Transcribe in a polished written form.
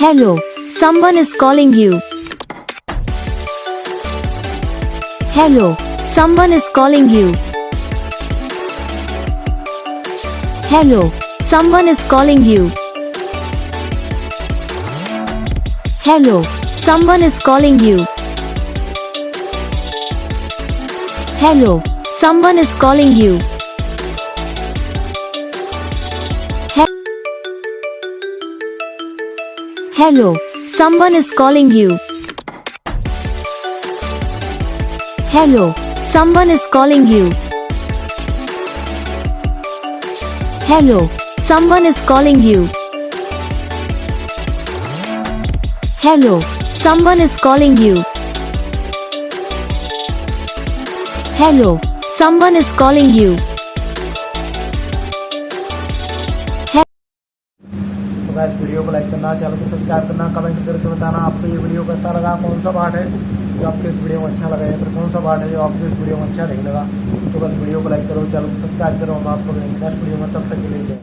Hello, someone is calling you. Hello, someone is calling you. Hello, someone is calling you. Hello, someone is calling you. Hello, someone is calling you. Hello, someone is calling you. Hello, someone is calling you. Hello, someone is calling you. Hello, someone is calling you. Hello, someone is calling you. तो guys video को like करना, channel को subscribe करना, comment करके बताना आपको ये video कैसा लगा, कौन सा पार्ट है जो आपके इस वीडियो में अच्छा लगा या फिर कौन सा पार्ट है जो आपको इस वीडियो में अच्छा नहीं लगा। तो बस वीडियो को लाइक करो, चैनल को सब्सक्राइब करो। हम आपको नेक्स्ट वीडियो में तब तक के लिए